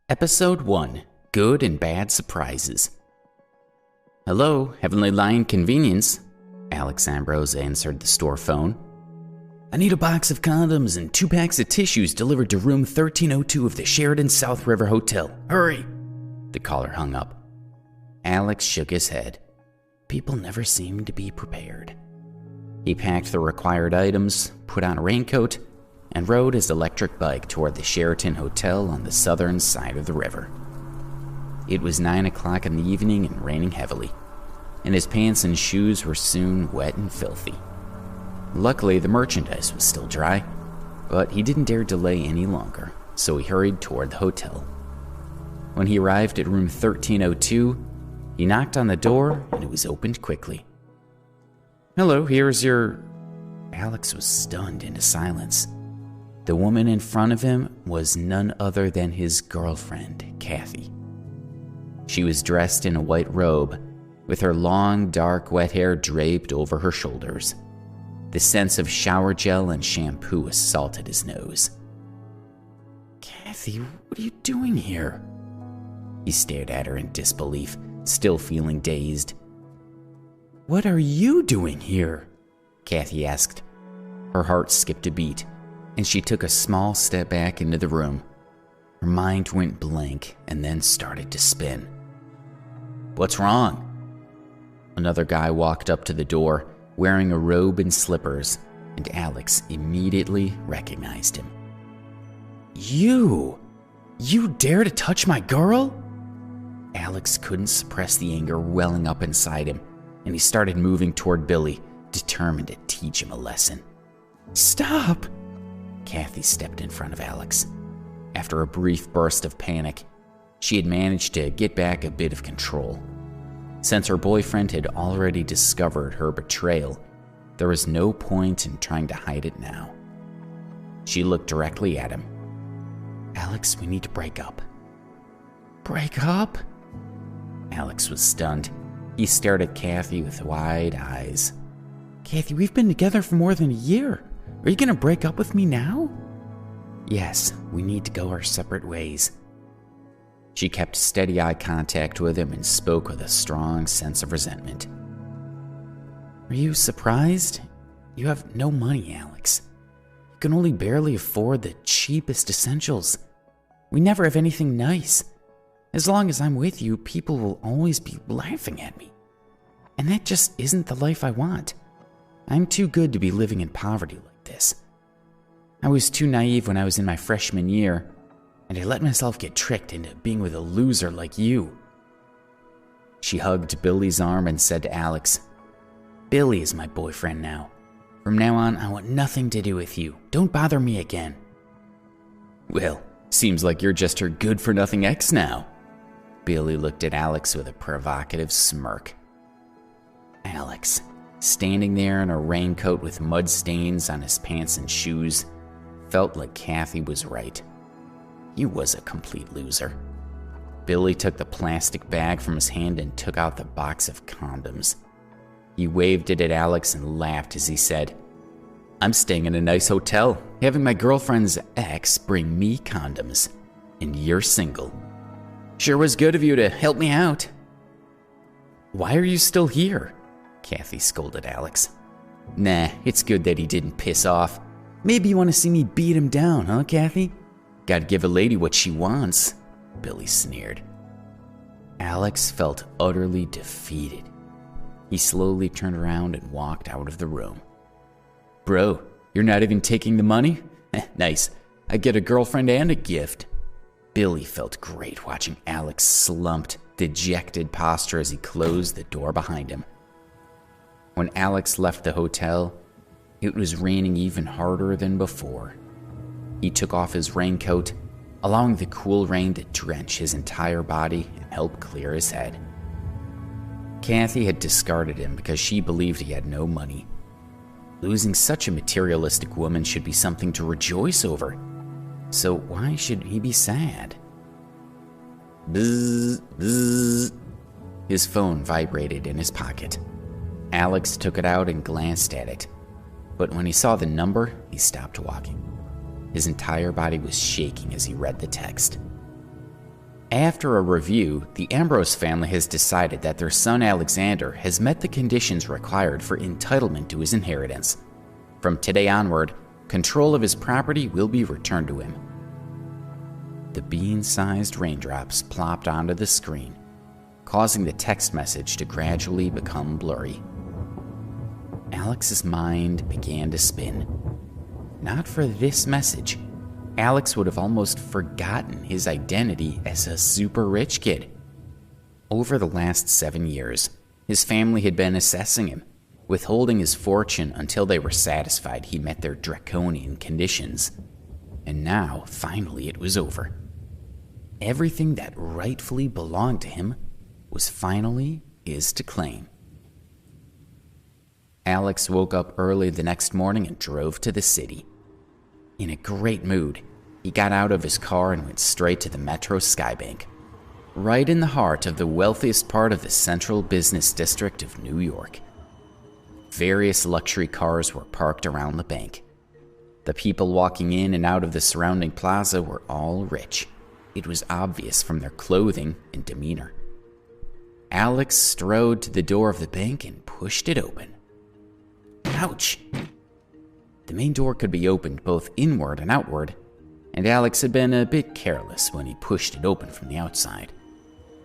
Episode 1, Good and Bad Surprises. Hello, Heavenly Lion Convenience. Alex Ambrose answered the store phone. I need a box of condoms and 2 packs of tissues delivered to room 1302 of the Sheraton South River Hotel. Hurry! The caller hung up. Alex shook his head. People never seem to be prepared. He packed the required items, put on a raincoat, and rode his electric bike toward the Sheraton Hotel on the southern side of the river. It was 9 o'clock in the evening and raining heavily, and his pants and shoes were soon wet and filthy. Luckily, the merchandise was still dry, but he didn't dare delay any longer, so he hurried toward the hotel. When he arrived at room 1302, he knocked on the door, and it was opened quickly. Hello, here's your... Alex was stunned into silence. The woman in front of him was none other than his girlfriend, Kathy. She was dressed in a white robe, with her long, dark, wet hair draped over her shoulders. The scents of shower gel and shampoo assaulted his nose. Kathy, what are you doing here? He stared at her in disbelief, still feeling dazed. What are you doing here? Kathy asked. Her heart skipped a beat, and she took a small step back into the room. Her mind went blank and then started to spin. What's wrong? Another guy walked up to the door, wearing a robe and slippers, and Alex immediately recognized him. You dare to touch my girl? Alex couldn't suppress the anger welling up inside him, and he started moving toward Billy, determined to teach him a lesson. Stop! Kathy stepped in front of Alex. After a brief burst of panic, she had managed to get back a bit of control. Since her boyfriend had already discovered her betrayal, there was no point in trying to hide it now. She looked directly at him. Alex, we need to break up. Break up? Alex was stunned. He stared at Kathy with wide eyes. Kathy, we've been together for more than a year. Are you going to break up with me now? Yes, we need to go our separate ways. She kept steady eye contact with him and spoke with a strong sense of resentment. Are you surprised? You have no money, Alex. You can only barely afford the cheapest essentials. We never have anything nice. As long as I'm with you, people will always be laughing at me. And that just isn't the life I want. I'm too good to be living in poverty like this. I was too naive when I was in my freshman year, and I let myself get tricked into being with a loser like you. She hugged Billy's arm and said to Alex, Billy is my boyfriend now. From now on, I want nothing to do with you. Don't bother me again. Well, seems like you're just her good-for-nothing ex now. Billy looked at Alex with a provocative smirk. Alex, standing there in a raincoat with mud stains on his pants and shoes, felt like Kathy was right. He was a complete loser. Billy took the plastic bag from his hand and took out the box of condoms. He waved it at Alex and laughed as he said, I'm staying in a nice hotel, having my girlfriend's ex bring me condoms, and you're single. Sure was good of you to help me out. Why are you still here? Kathy scolded Alex. Nah, it's good that he didn't piss off. Maybe you want to see me beat him down, huh, Kathy? Gotta give a lady what she wants, Billy sneered. Alex felt utterly defeated. He slowly turned around and walked out of the room. Bro, you're not even taking the money? Nice. I get a girlfriend and a gift. Billy felt great watching Alex slumped, dejected posture as he closed the door behind him. When Alex left the hotel, it was raining even harder than before. He took off his raincoat, allowing the cool rain to drench his entire body and help clear his head. Kathy had discarded him because she believed he had no money. Losing such a materialistic woman should be something to rejoice over. So why should he be sad? Bzzz, bzzz. His phone vibrated in his pocket. Alex took it out and glanced at it. But when he saw the number, he stopped walking. His entire body was shaking as he read the text. After a review, the Ambrose family has decided that their son Alexander has met the conditions required for entitlement to his inheritance. From today onward, control of his property will be returned to him. The bean-sized raindrops plopped onto the screen, causing the text message to gradually become blurry. Alex's mind began to spin. Not for this message, Alex would have almost forgotten his identity as a super rich kid. Over the last 7 years, his family had been assessing him, withholding his fortune until they were satisfied he met their draconian conditions. And now, finally, it was over. Everything that rightfully belonged to him was finally his to claim. Alex woke up early the next morning and drove to the city. In a great mood, he got out of his car and went straight to the Metro Skybank, right in the heart of the wealthiest part of the central business district of New York. Various luxury cars were parked around the bank. The people walking in and out of the surrounding plaza were all rich. It was obvious from their clothing and demeanor. Alex strode to the door of the bank and pushed it open. Ouch! The main door could be opened both inward and outward, and Alex had been a bit careless when he pushed it open from the outside.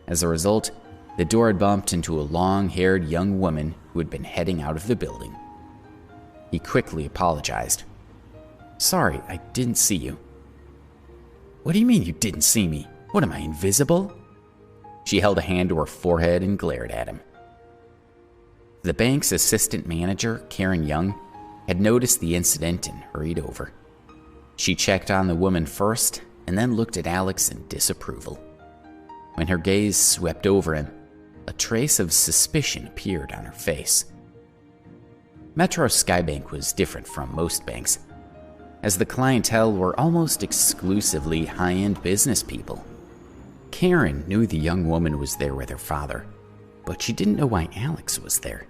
As a result, the door had bumped into a long-haired young woman who had been heading out of the building. He quickly apologized. "Sorry, I didn't see you." "What do you mean you didn't see me? What, am I invisible?" She held a hand to her forehead and glared at him. The bank's assistant manager, Karen Young, had noticed the incident and hurried over. She checked on the woman first and then looked at Alex in disapproval. When her gaze swept over him, a trace of suspicion appeared on her face. Metro Skybank was different from most banks, as the clientele were almost exclusively high-end business people. Karen knew the young woman was there with her father, but she didn't know why Alex was there.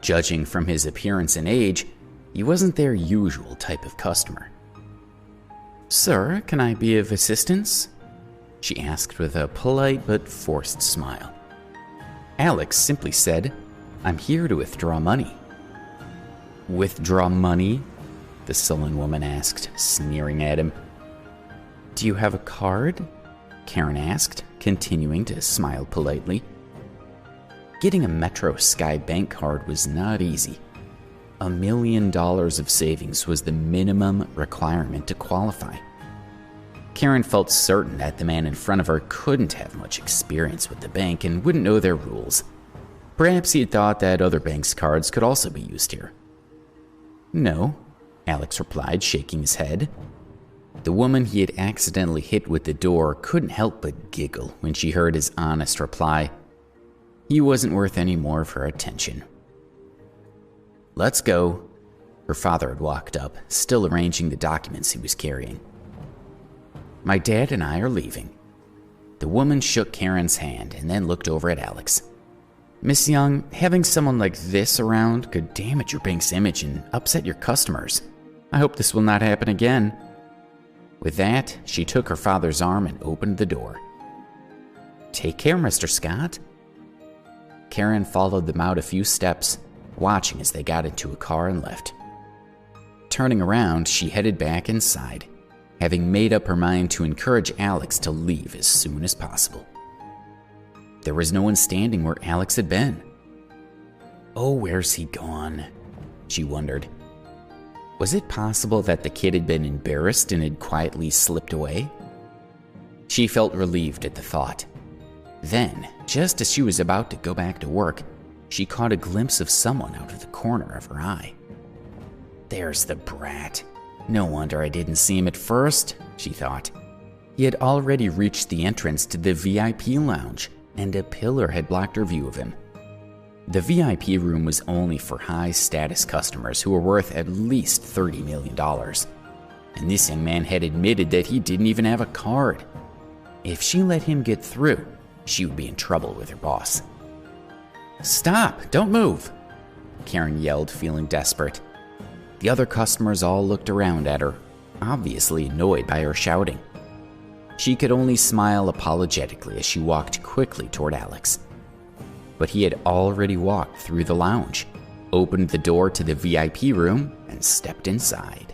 Judging from his appearance and age, he wasn't their usual type of customer. "Sir, can I be of assistance?" she asked with a polite but forced smile. Alex simply said, "I'm here to withdraw money." "Withdraw money?" the sullen woman asked, sneering at him. "Do you have a card?" Karen asked, continuing to smile politely. Getting a Metro Skybank card was not easy. $1 million of savings was the minimum requirement to qualify. Karen felt certain that the man in front of her couldn't have much experience with the bank and wouldn't know their rules. Perhaps he had thought that other banks' cards could also be used here. "No," Alex replied, shaking his head. The woman he had accidentally hit with the door couldn't help but giggle when she heard his honest reply. He wasn't worth any more of her attention. "Let's go." Her father had walked up, still arranging the documents he was carrying. "My dad and I are leaving." The woman shook Karen's hand and then looked over at Alex. "Miss Young, having someone like this around could damage your bank's image and upset your customers. I hope this will not happen again." With that, she took her father's arm and opened the door. "Take care, Mr. Scott." Karen followed them out a few steps, watching as they got into a car and left. Turning around, she headed back inside, having made up her mind to encourage Alex to leave as soon as possible. There was no one standing where Alex had been. "Oh, where's he gone?" she wondered. Was it possible that the kid had been embarrassed and had quietly slipped away? She felt relieved at the thought. Then, just as she was about to go back to work, she caught a glimpse of someone out of the corner of her eye. "There's the brat. No wonder I didn't see him at first," she thought. He had already reached the entrance to the VIP lounge, and a pillar had blocked her view of him. The VIP room was only for high-status customers who were worth at least $30 million. And this young man had admitted that he didn't even have a card. If she let him get through, she would be in trouble with her boss. "Stop! Don't move!" Karen yelled, feeling desperate. The other customers all looked around at her, obviously annoyed by her shouting. She could only smile apologetically as she walked quickly toward Alex. But he had already walked through the lounge, opened the door to the VIP room, and stepped inside.